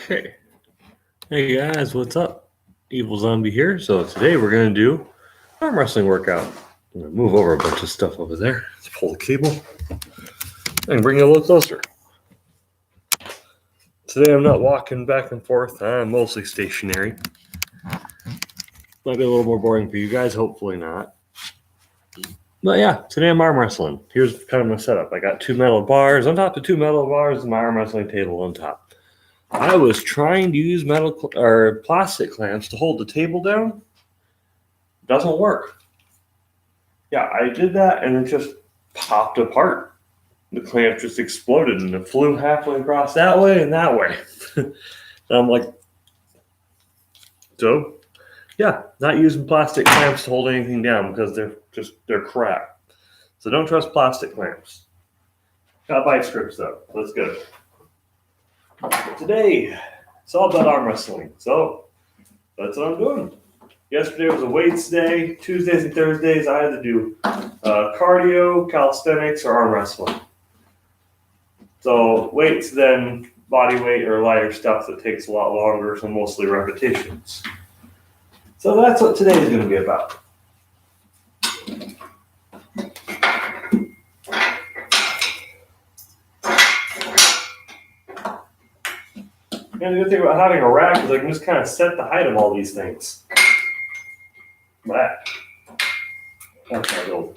Okay. Hey guys, what's up? Evil Zombie here. So today we're going to do arm wrestling workout. I'm going to move over a bunch of stuff over there. Let's pull the cable and bring it a little closer. Today I'm not walking back and forth. I'm mostly stationary. Might be a little more boring for you guys. Hopefully not. But yeah, today I'm arm wrestling. Here's kind of my setup. I got 2 metal bars. On top of 2 metal bars is my arm wrestling table on top. I was trying to use metal or plastic clamps to hold the table down. Doesn't work. Yeah, I did that and it just popped apart. The clamp just exploded and it flew halfway across that way and that way. And I'm like, so yeah, not using plastic clamps to hold anything down because they're crap. So don't trust plastic clamps. Got vice grips though. Let's go. Today, it's all about arm wrestling. So that's what I'm doing. Yesterday was a weights day. Tuesdays and Thursdays, I had to do cardio, calisthenics, or arm wrestling. So weights, then body weight or lighter stuff that takes a lot longer, so mostly repetitions. So that's what today is going to be about. And the good thing about having a rack is I can just kind of set the height of all these things. That. That's my goal.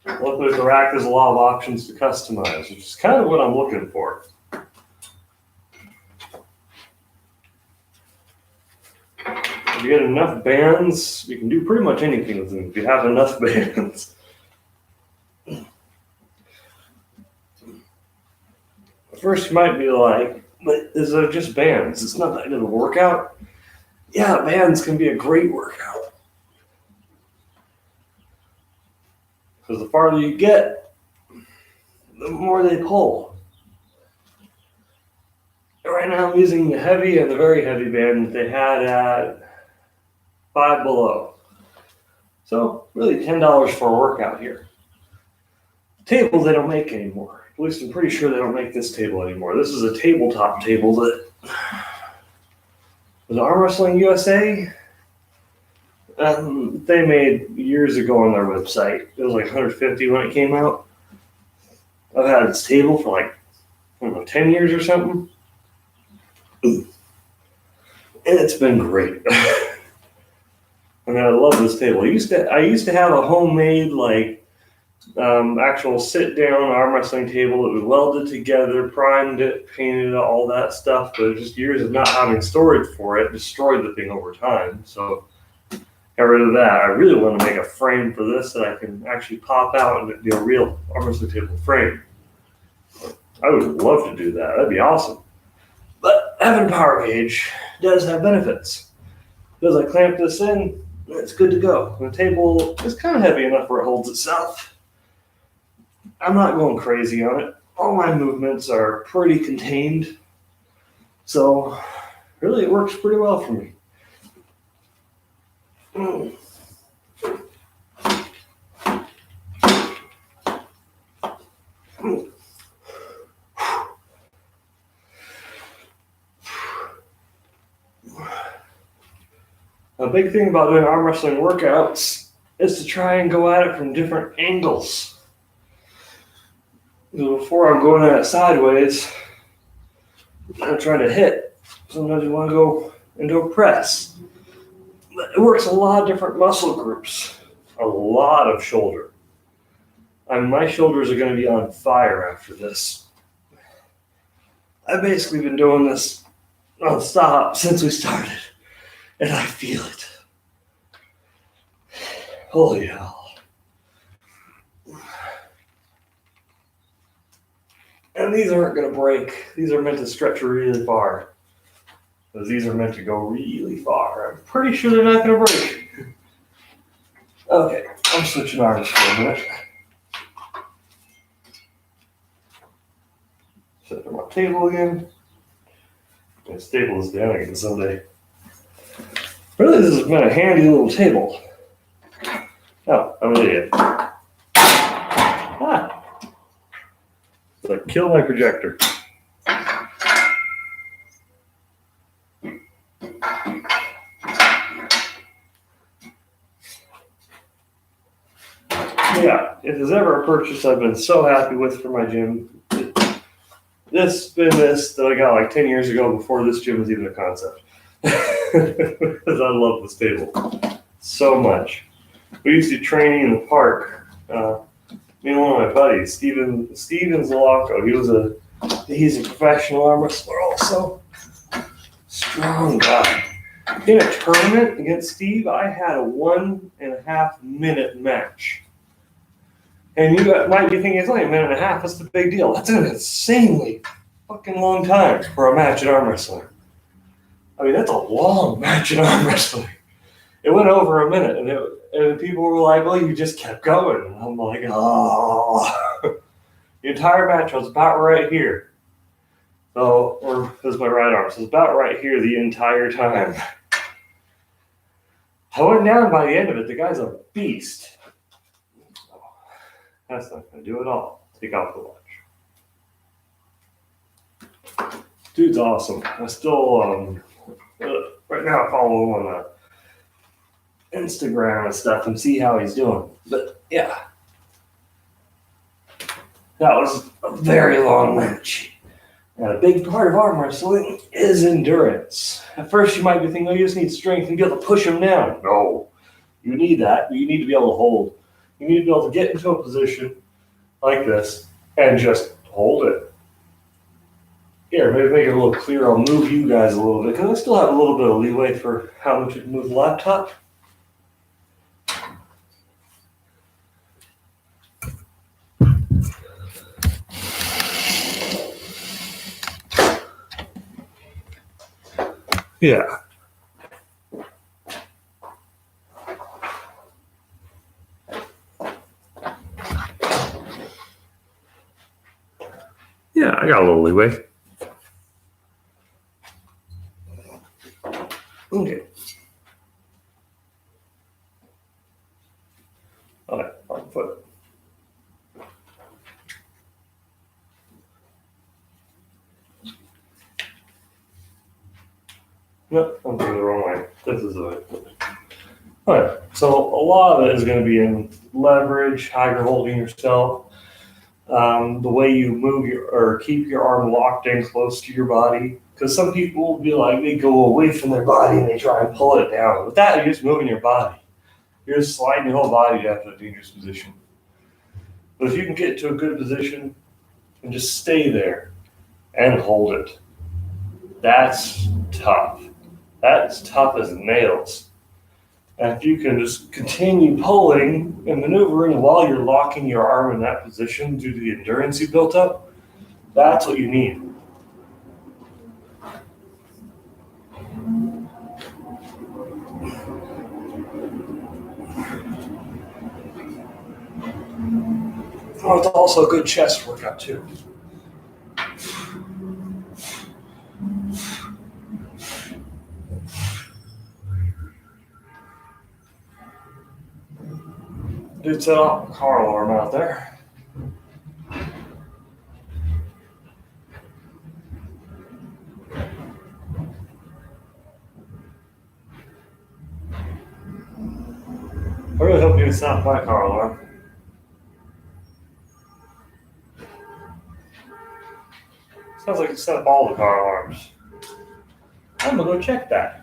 Luckily with the rack, there's a lot of options to customize, which is kind of what I'm looking for. If you get enough bands, you can do pretty much anything with them if you have enough bands. First, you might be like, but these are just bands. It's not that good of a workout. Yeah, bands can be a great workout. Because the farther you get, the more they pull. Right now, I'm using the heavy and the very heavy band that they had at 5 Below. So, really $10 for a workout here. Tables they don't make anymore. At least I'm pretty sure they don't make this table anymore. This is a tabletop table that was Arm Wrestling USA. They made years ago on their website. It was like $150 when it came out. I've had this table for like, I don't know, 10 years or something. And it's been great. I mean, I love this table. I used to have a homemade like actual sit-down arm wrestling table that was welded together, primed it, painted it, all that stuff. But just years of not having storage for it destroyed the thing over time. So got rid of that. I really want to make a frame for this that I can actually pop out and do a real arm wrestling table frame. I would love to do that. That'd be awesome. But having a power gauge does have benefits. Because I clamp this in, it's good to go. The table is kind of heavy enough where it holds itself. I'm not going crazy on it. All my movements are pretty contained. So really it works pretty well for me. A big thing about doing arm wrestling workouts is to try and go at it from different angles. Before I'm going at it sideways, I'm trying to hit. Sometimes you want to go into a press. But it works a lot of different muscle groups. A lot of shoulder. I mean, my shoulders are going to be on fire after this. I've basically been doing this non-stop since we started. And I feel it. Holy hell. And these aren't going to break. These are meant to stretch really far. Because these are meant to go really far. I'm pretty sure they're not going to break. Okay, I'm switching arms for a minute. Set up my table again. I'm going to staple this down again someday. Really, this has been a handy little table. Oh, I'm an idiot. Like, kill my projector. Yeah, if there's ever a purchase I've been so happy with for my gym, this that I got like 10 years ago before this gym was even a concept. Because I love this table so much. We used to do training in the park. Me and one of my buddies, Steven Zalocco, he's a professional arm wrestler also. Strong guy. In a tournament against Steve, I had a 1.5 minute match. And you might be thinking, it's only a minute and a half, what's the big deal? That's an insanely fucking long time for a match in arm wrestling. I mean, that's a long match in arm wrestling. It went over a minute, and people were like, well, you just kept going. And I'm like, oh. The entire match was about right here. So, or this is my right arm, so it's about right here the entire time. I went down by the end of it. The guy's a beast. That's not going to do it all. Take off the watch. Dude's awesome. I still, right now I follow him on Instagram and stuff and see how he's doing. But yeah, that was a very long match. And a big part of arm wrestling is endurance. At first you might be thinking, oh, you just need strength and be able to push him down. No, you need that, but you need to be able to hold. You need to be able to get into a position like this and just hold it. Here, maybe make it a little clearer. I'll move you guys a little bit because I still have a little bit of leeway for how much you can move the laptop. Yeah. Yeah, I got a little leeway. Okay. All right, wrong foot. Nope, I'm doing the wrong way. This is the way. All right, so a lot of it is going to be in leverage, how you're holding yourself, the way you move or keep your arm locked in close to your body. Because some people will be like, they go away from their body and they try and pull it down. With that, you're just moving your body. You're just sliding your whole body down to a dangerous position. But if you can get to a good position and just stay there and hold it, that's tough. That's tough as nails. And if you can just continue pulling and maneuvering while you're locking your arm in that position due to the endurance you built up, that's what you need. Oh, it's also a good chest workout too. Dude set up a car alarm out there. I really hope you set up my car alarm. Sounds like you set up all the car alarms. I'm gonna go check that.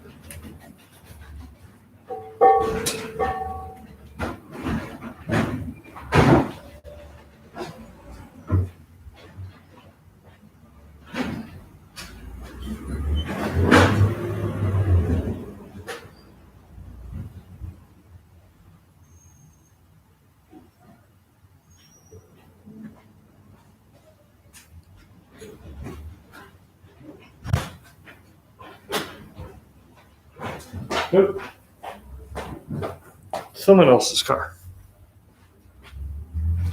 Nope. Someone else's car.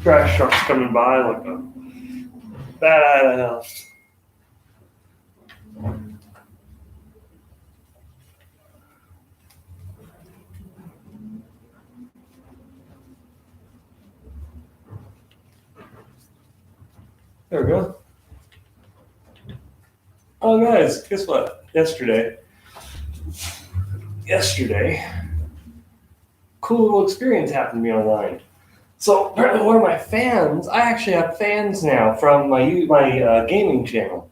Trash truck's coming by like a bat out of hell. There we go. Oh, guys, guess what? Yesterday, cool little experience happened to me online. So apparently one of my fans, I actually have fans now from my gaming channel.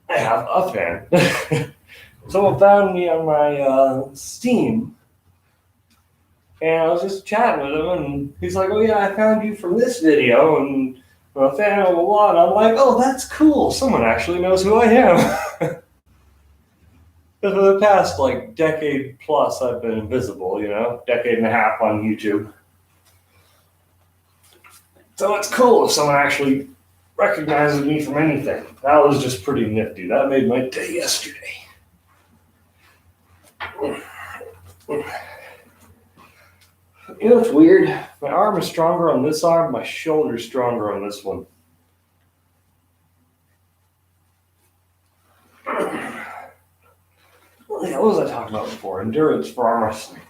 I have a fan. Someone found me on my Steam, and I was just chatting with him, and he's like, "Oh yeah, I found you from this video, and I'm a fan of a lot." And I'm like, "Oh, that's cool. Someone actually knows who I am." But for the past decade plus, I've been invisible. Decade and a half on YouTube. So it's cool if someone actually recognizes me from anything. That was just pretty nifty. That made my day yesterday. You know what's weird? My arm is stronger on this arm, my shoulder's stronger on this one. What was I talking about before? Endurance for arm wrestling.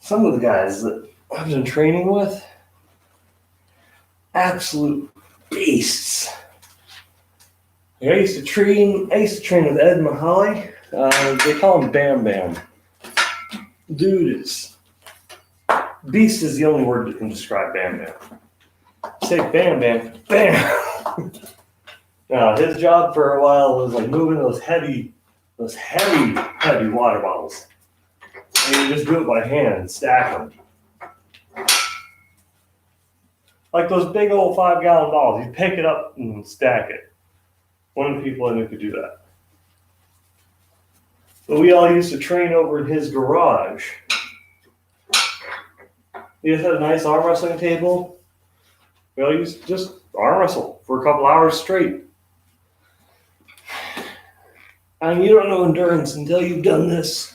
Some of the guys that I've been training with, absolute beasts. I used to train with Ed Mahaly. They call him Bam Bam. Dude is beast is the only word that can describe Bam Bam. Say Bam Bam, bam. Now his job for a while was moving those heavy water bottles. And you just do it by hand and stack them. Like those big old 5-gallon bottles, you pick it up and stack it. One of the people I knew could do that. But we all used to train over in his garage. He just had a nice arm wrestling table. We all used to just arm wrestle for a couple hours straight. And you don't know endurance until you've done this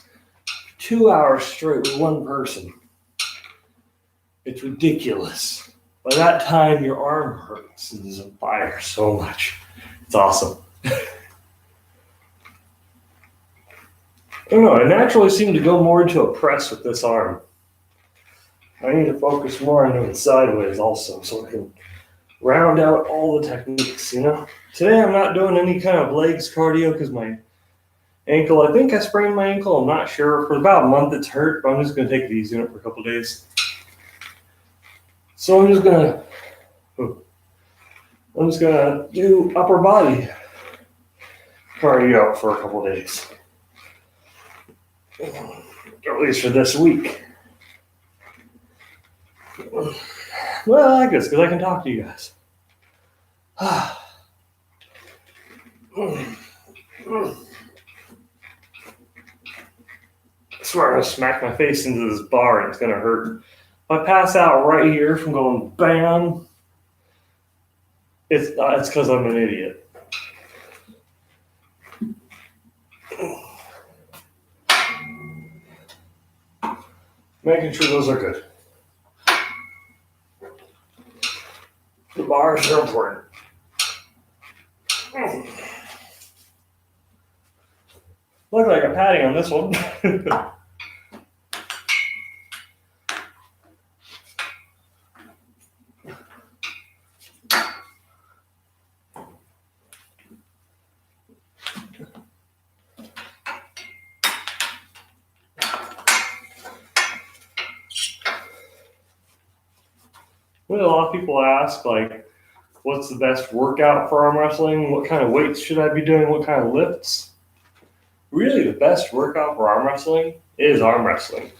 2 hours straight with one person. It's ridiculous. By that time, your arm hurts and is on fire so much. It's awesome. I don't know. I naturally seem to go more into a press with this arm. I need to focus more on doing sideways also so I can round out all the techniques, Today I'm not doing any kind of legs cardio because my ankle, I think I sprained my ankle. I'm not sure. For about a month it's hurt, but I'm just going to take it easy on it for a couple of days. So I'm just gonna do upper body cardio for a couple of days, at least for this week. Well, I guess because I can talk to you guys. I swear I'm gonna smack my face into this bar and it's gonna hurt. If I pass out right here from going bam, it's because I'm an idiot. Making sure those are good. The bars are important. Look like a padding on this one. Well, a lot of people ask, what's the best workout for arm wrestling? What kind of weights should I be doing? What kind of lifts? Really, the best workout for arm wrestling is arm wrestling.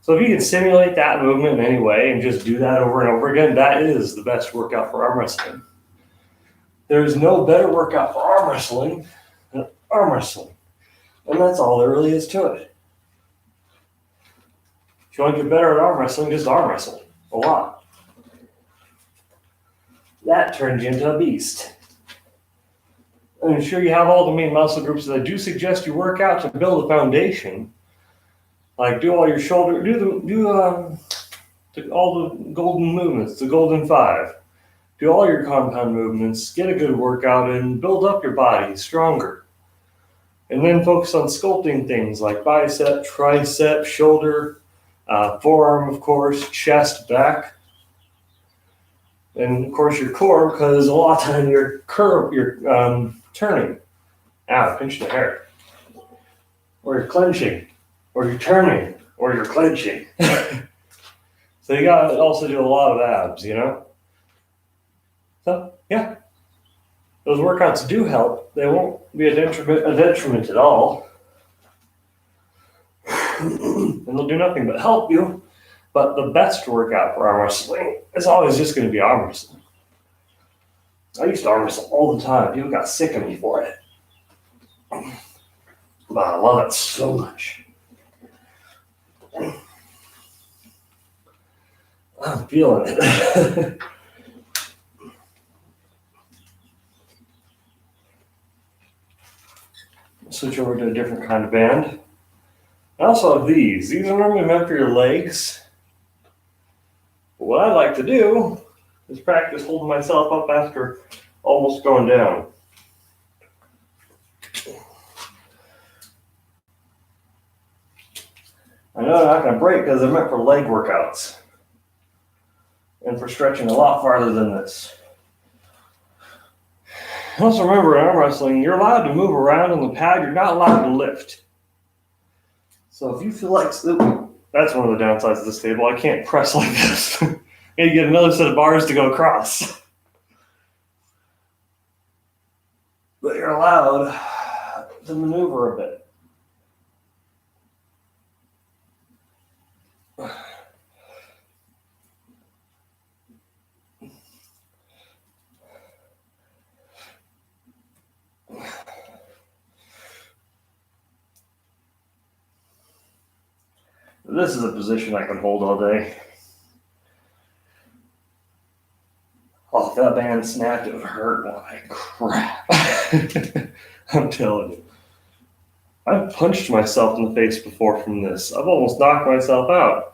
So if you can simulate that movement in any way and just do that over and over again, that is the best workout for arm wrestling. There's no better workout for arm wrestling than arm wrestling. And that's all there really is to it. If you want to get better at arm wrestling, just arm wrestle a lot. That turns you into a beast. I'm sure you have all the main muscle groups that I do suggest you work out to build a foundation. Like do all your shoulder, do all the golden movements, the golden 5. Do all your compound movements, get a good workout in, build up your body stronger. And then focus on sculpting things like bicep, tricep, shoulder, forearm, of course, chest, back. And of course your core, because a lot of time you're turning. Ow, pinch the hair. Or you're clenching. Or you're turning. Or you're clenching. So you gotta also do a lot of abs, you know? So yeah. Those workouts do help. They won't be a detriment at all. And they'll do nothing but help you. But the best workout for arm wrestling is always just going to be arm wrestling. I used to arm wrestle all the time. People got sick of me for it. But I love it so much. I'm feeling it. Switch over to a different kind of band. I also have these. These are normally meant for your legs. But what I like to do is practice holding myself up after almost going down. I know they're not going to break because they're meant for leg workouts and for stretching a lot farther than this. Also remember, in arm wrestling, you're allowed to move around on the pad. You're not allowed to lift. So if you feel like, that's one of the downsides of this table. I can't press like this. I need to get another set of bars to go across. But you're allowed to maneuver a bit. This is a position I can hold all day. Oh, if that band snapped, it would hurt like crap. I'm telling you. I've punched myself in the face before from this. I've almost knocked myself out.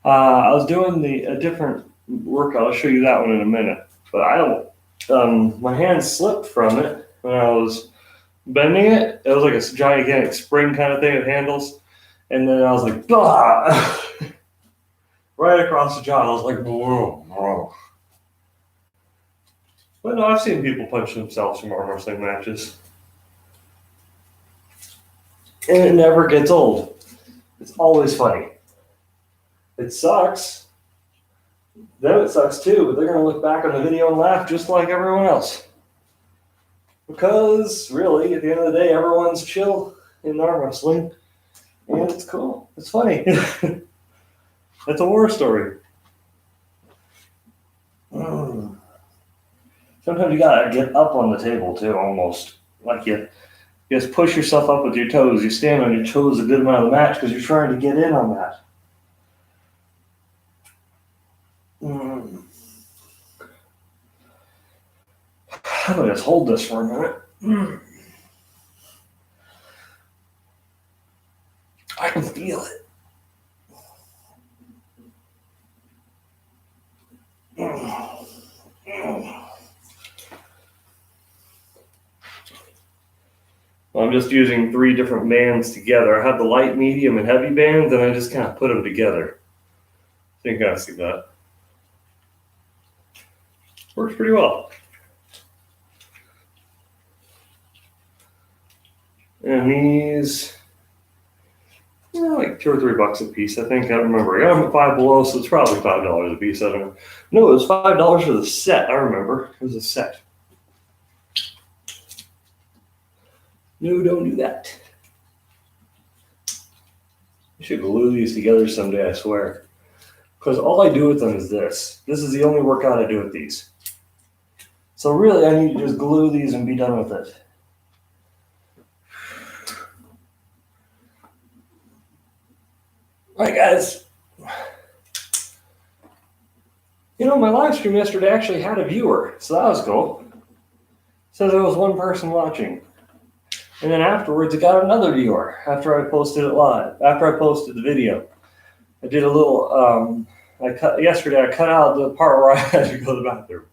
I was doing a different workout. I'll show you that one in a minute. But my hand slipped from it when I was bending it. It was like a gigantic spring kind of thing with handles. And then I was like, bah! Right across the jaw. I was like, whoa, whoa. But no, I've seen people punch themselves from arm wrestling matches. And it never gets old. It's always funny. It sucks. Them it sucks too, but they're going to look back on the video and laugh just like everyone else. Because, really, at the end of the day, everyone's chill in arm wrestling. And it's cool. It's funny. It's a war story. Sometimes you gotta get up on the table too, almost. Like you just push yourself up with your toes. You stand on your toes a good amount of the match because you're trying to get in on that. I'm gonna just hold this for a minute. I can feel it. I'm just using 3 different bands together. I have the light, medium, and heavy bands, and I just kind of put them together. I think I see that. Works pretty well. And these, like $2 or $3 a piece, I think. I don't remember. I'm at Five Below, so it's probably $5 a piece. I don't know. No, it was $5 for the set. I remember. It was a set. No, don't do that. I should glue these together someday, I swear. Because all I do with them is this. This is the only workout I do with these. So really, I need to just glue these and be done with it. All right, guys. You know, my live stream yesterday actually had a viewer, so that was cool. It says there was 1 person watching. And then afterwards, it got another viewer after I posted it live, after I posted the video. I did a little, yesterday I cut out the part where I had to go to the bathroom.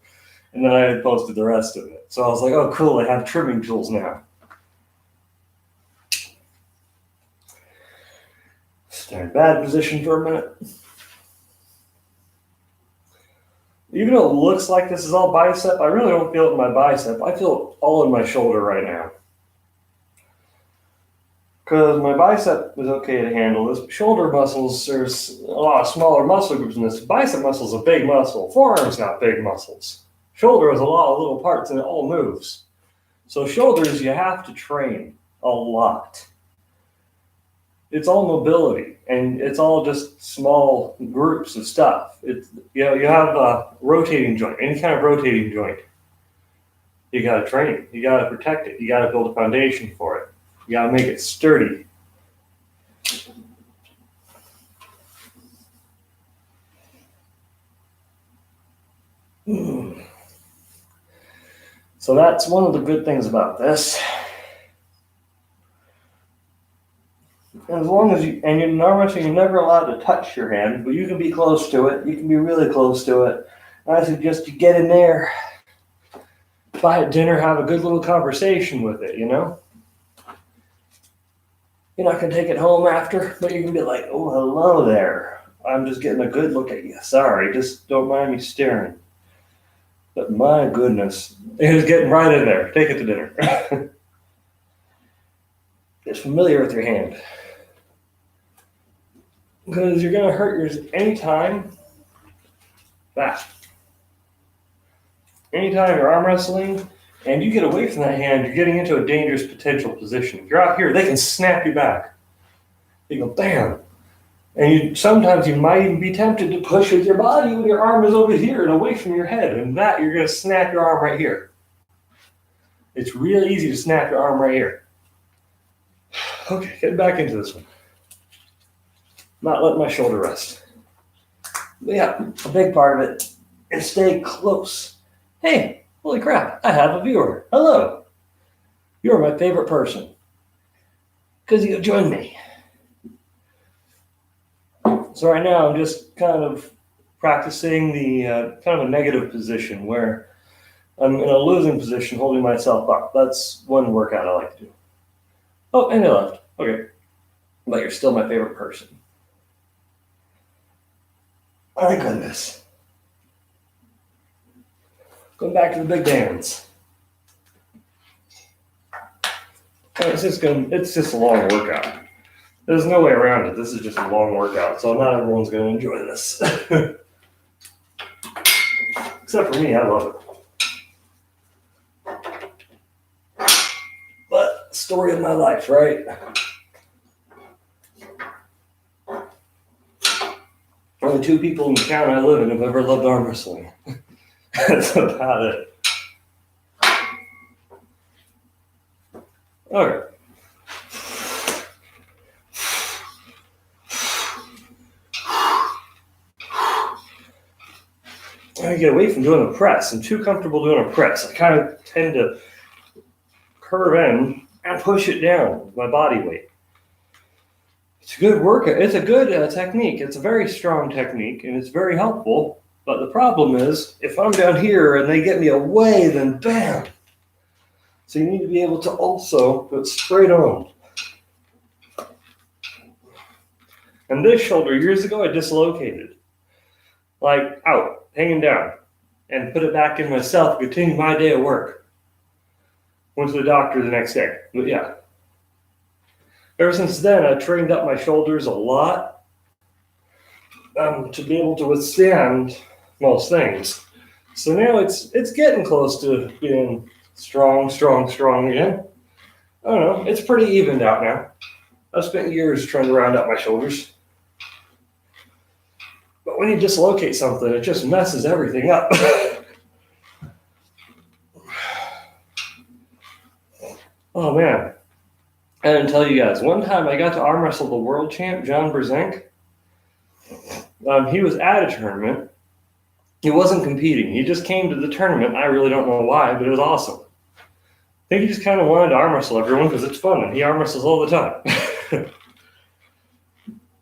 And then I had posted the rest of it. So I was like, oh, cool, I have trimming tools now. Stand in bad position for a minute. Even though it looks like this is all bicep, I really don't feel it in my bicep. I feel it all in my shoulder right now. Because my bicep is okay to handle this. Shoulder muscles, there's a lot of smaller muscle groups in this. Bicep muscle is a big muscle. Forearm's got big muscles. Shoulder has a lot of little parts and it all moves. So shoulders, you have to train a lot. It's all mobility, and it's all just small groups of stuff. You have a rotating joint, any kind of rotating joint. You got to train it. You got to protect it. You got to build a foundation for it. You got to make it sturdy. So that's one of the good things about this. As long as you're in arm wrestling, you're never allowed to touch your hand, but you can be close to it. You can be really close to it. I suggest you get in there, buy it dinner, have a good little conversation with it, you know? You're not going to take it home after, but you can be like, oh, hello there. I'm just getting a good look at you. Sorry, just don't mind me staring. But my goodness, it's getting right in there. Take it to dinner. Get familiar with your hand. Because you're going to hurt yours anytime. Anytime you're arm wrestling and you get away from that hand, you're getting into a dangerous potential position. If you're out here, they can snap you back. You go, bam. And sometimes you might even be tempted to push with your body when your arm is over here and away from your head. And that, you're going to snap your arm right here. It's real easy to snap your arm right here. Okay, getting back into this one. Not letting my shoulder rest. But yeah, a big part of it is stay close. Hey, holy crap, I have a viewer. Hello. You're my favorite person. Because you joined me. So right now I'm just kind of practicing the kind of a negative position where I'm in a losing position holding myself up. That's one workout I like to do. Oh, and I left. Okay. But you're still my favorite person. My goodness. Going back to the big bands. It's just a long workout. There's no way around it. This is just a long workout, so not everyone's going to enjoy this. Except for me, I love it. But, story of my life, right? Only 2 people in the town I live in have ever loved arm wrestling. That's about it. Okay. I get away from doing a press. I'm too comfortable doing a press. I kind of tend to curve in and push it down with my body weight. It's a good workout. It's a good technique. It's a very strong technique, and it's very helpful. But the problem is, if I'm down here and they get me away, then bam. So you need to be able to also put straight on. And this shoulder, years ago, I dislocated. Like out, hanging down, and put it back in myself, continue my day of work. Went to the doctor the next day. But yeah. Ever since then, I trained up my shoulders a lot to be able to withstand most things. So now it's getting close to being strong again. I don't know. It's pretty evened out now. I've spent years trying to round out my shoulders. But when you dislocate something, it just messes everything up. Oh, man. I didn't tell you guys. One time I got to arm wrestle the world champ, John Brzenk. He was at a tournament. He wasn't competing. He just came to the tournament. I really don't know why, but it was awesome. I think he just kind of wanted to arm wrestle everyone because it's fun, and he arm wrestles all the time.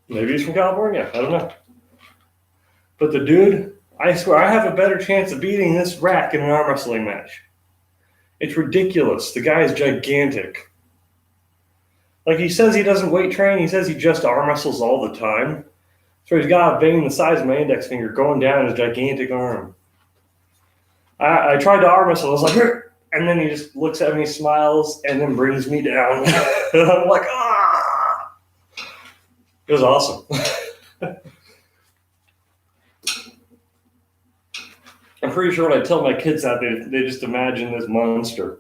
Maybe he's from California. I don't know. But the dude, I swear, I have a better chance of beating this rack in an arm wrestling match. It's ridiculous. The guy is gigantic. Like, he says he doesn't weight train. He says he just arm wrestles all the time. So he's got a vein the size of my index finger going down his gigantic arm. I tried to arm wrestle. I was like, "Hur!" And then he just looks at me, smiles, and then brings me down. And I'm like, ah! It was awesome. I'm pretty sure when I tell my kids that, they just imagine this monster.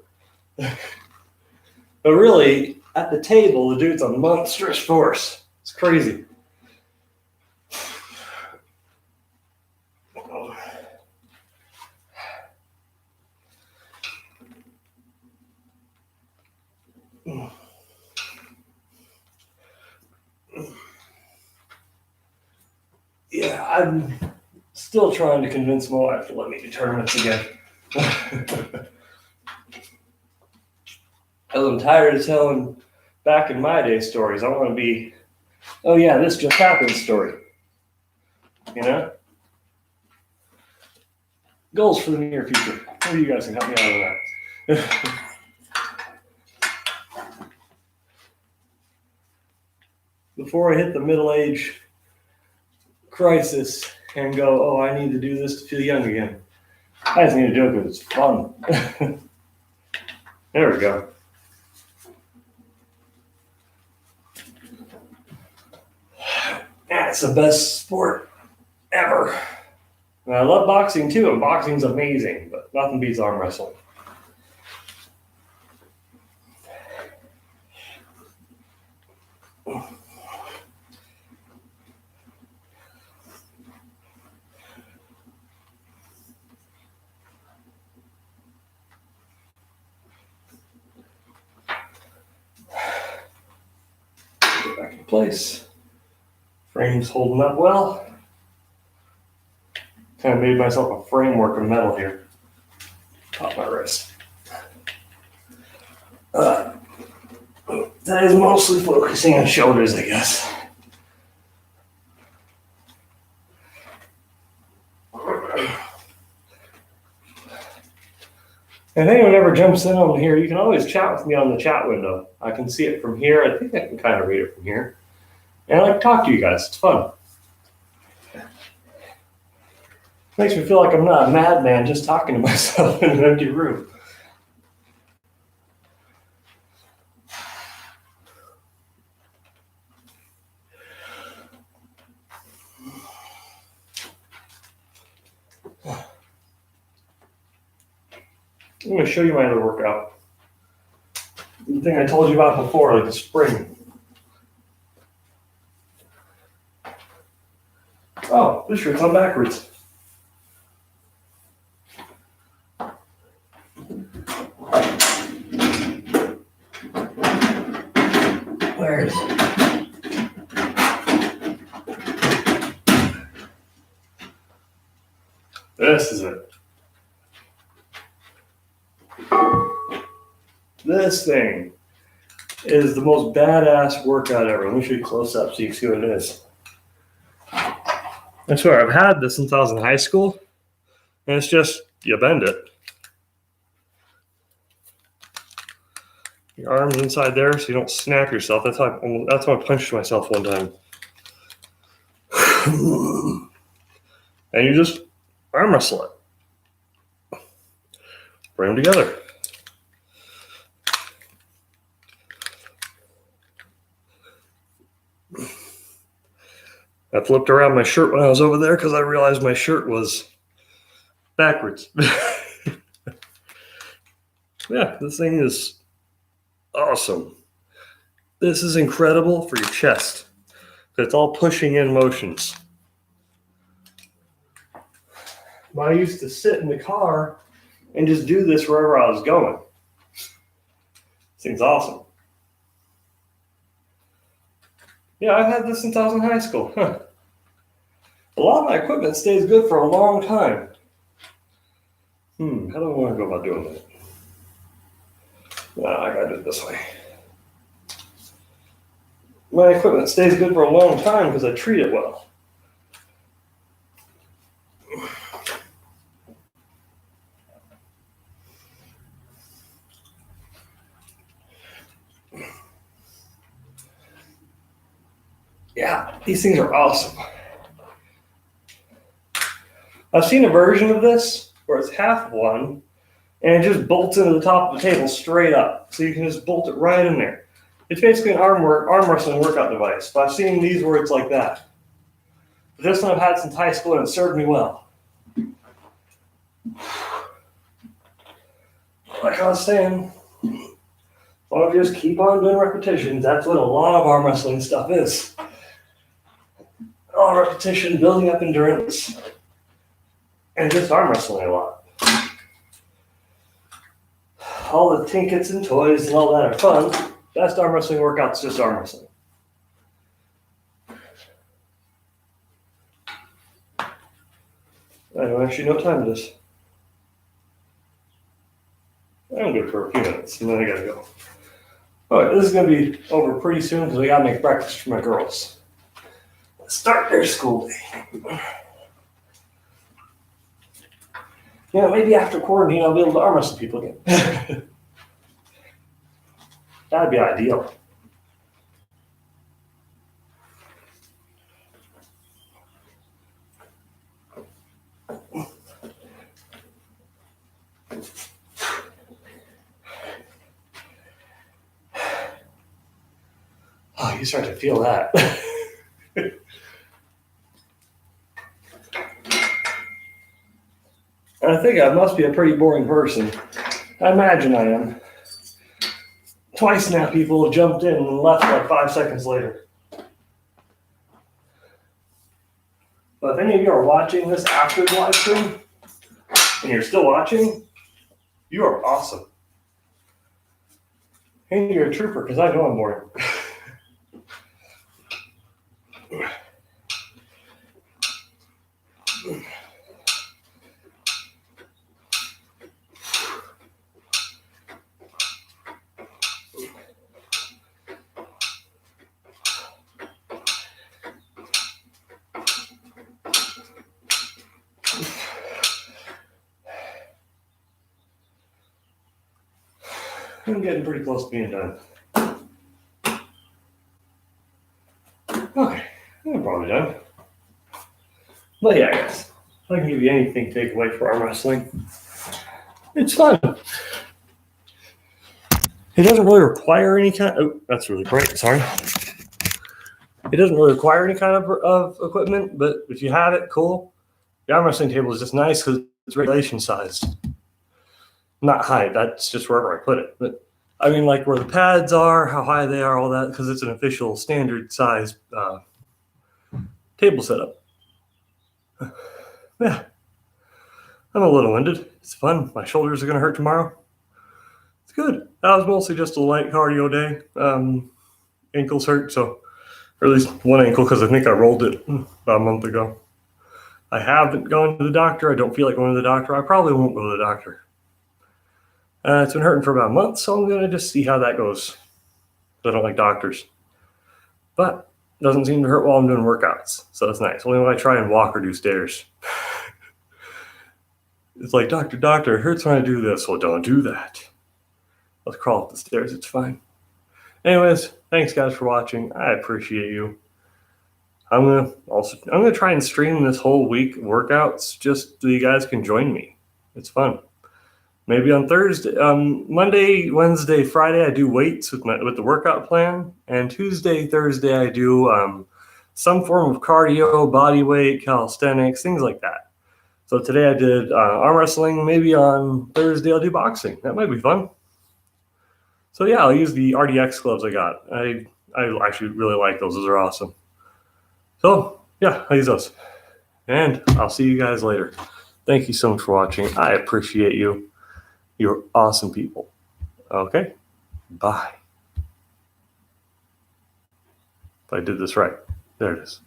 But really, at the table, the dude's a monstrous force. It's crazy. Yeah, I'm still trying to convince my wife to let me do tournaments again. Because I'm tired of telling back in my day stories. I want to be, oh yeah, this just happened story. You know? Goals for the near future. Maybe you guys can help me out with that. Before I hit the middle age crisis and go, oh, I need to do this to feel young again. I just need to do it because it's fun. There we go. That's the best sport ever. And I love boxing too, and boxing's amazing, but nothing beats arm wrestling. Get back in place. Frame's holding up well. Kind of made myself a framework of metal here. Top my wrist. That is mostly focusing on shoulders, I guess. If anyone ever jumps in on here, you can always chat with me on the chat window. I can see it from here. I think I can kind of read it from here. And I like to talk to you guys. It's fun. Makes me feel like I'm not a madman just talking to myself in an empty room. I'm going to show you my other workout. The thing I told you about before, like the spring. Oh, this shirt's on backwards. Where is it? This is it. This thing is the most badass workout ever. Let me show you close up so you can see what it is. I swear, I've had this since I was in high school, and it's just, you bend it. Your arm's inside there so you don't snap yourself. That's how I punched myself one time. And you just arm wrestle it. Bring them together. I flipped around my shirt when I was over there because I realized my shirt was backwards. Yeah, this thing is awesome. This is incredible for your chest. It's all pushing in motions. I used to sit in the car and just do this wherever I was going. This thing's awesome. Yeah, I've had this since I was in high school. Huh. A lot of my equipment stays good for a long time. How do I want to go about doing that? No, I gotta do it this way. My equipment stays good for a long time because I treat it well. Yeah, these things are awesome. I've seen a version of this where it's half one, and it just bolts into the top of the table straight up. So you can just bolt it right in there. It's basically an arm wrestling workout device, but I've seen these where it's like that. But this one I've had since high school, and it served me well. Like I was saying, as long as you just keep on doing repetitions, that's what a lot of arm wrestling stuff is. A lot of repetition, building up endurance, and just arm wrestling a lot. All the trinkets and toys and all that are fun. Best arm wrestling workout's just arm wrestling. I don't actually know what time it is. I'm good for a few minutes, and then I gotta go. All right, this is gonna be over pretty soon because we gotta make breakfast for my girls. Start their school day. Yeah, maybe after quarantine I'll be able to arm wrestle people again. That'd be ideal. Oh, you start to feel that. And I think I must be a pretty boring person. I imagine I am. Twice now people have jumped in and left like 5 seconds later. But if any of you are watching this after the live stream, and you're still watching, you are awesome. And you're a trooper, because I know I'm boring. I'm getting pretty close to being done. Okay, I'm probably done. But yeah, guys, if I can give you anything to take away for arm wrestling, it's fun. It doesn't really require any kind. Oh, that's really bright. Sorry. It doesn't really require any kind of equipment, but if you have it, cool. The arm wrestling table is just nice because it's regulation sized. Not high, that's just wherever I put it. But I mean, like where the pads are, how high they are, all that, because it's an official standard size table setup. Yeah, I'm a little winded. It's fun. My shoulders are going to hurt tomorrow. It's good. That was mostly just a light cardio day. Ankles hurt, so, or at least one ankle, because I think I rolled it about a month ago. I haven't gone to the doctor. I don't feel like going to the doctor. I probably won't go to the doctor. It's been hurting for about a month, so I'm going to just see how that goes. I don't like doctors. But it doesn't seem to hurt while I'm doing workouts, so that's nice. Only when I try and walk or do stairs. It's like, doctor, it hurts when I do this. Well, don't do that. Let's crawl up the stairs. It's fine. Anyways, thanks, guys, for watching. I appreciate you. I'm gonna try and stream this whole week workouts just so you guys can join me. It's fun. Maybe on Thursday, Monday, Wednesday, Friday, I do weights with the workout plan, and Tuesday, Thursday, I do some form of cardio, body weight, calisthenics, things like that. So today I did arm wrestling. Maybe on Thursday I'll do boxing. That might be fun. So yeah, I'll use the RDX gloves I got. I actually really like those. Those are awesome. So yeah, I'll use those. And I'll see you guys later. Thank you so much for watching. I appreciate you. You're awesome people. Okay, bye. If I did this right, there it is.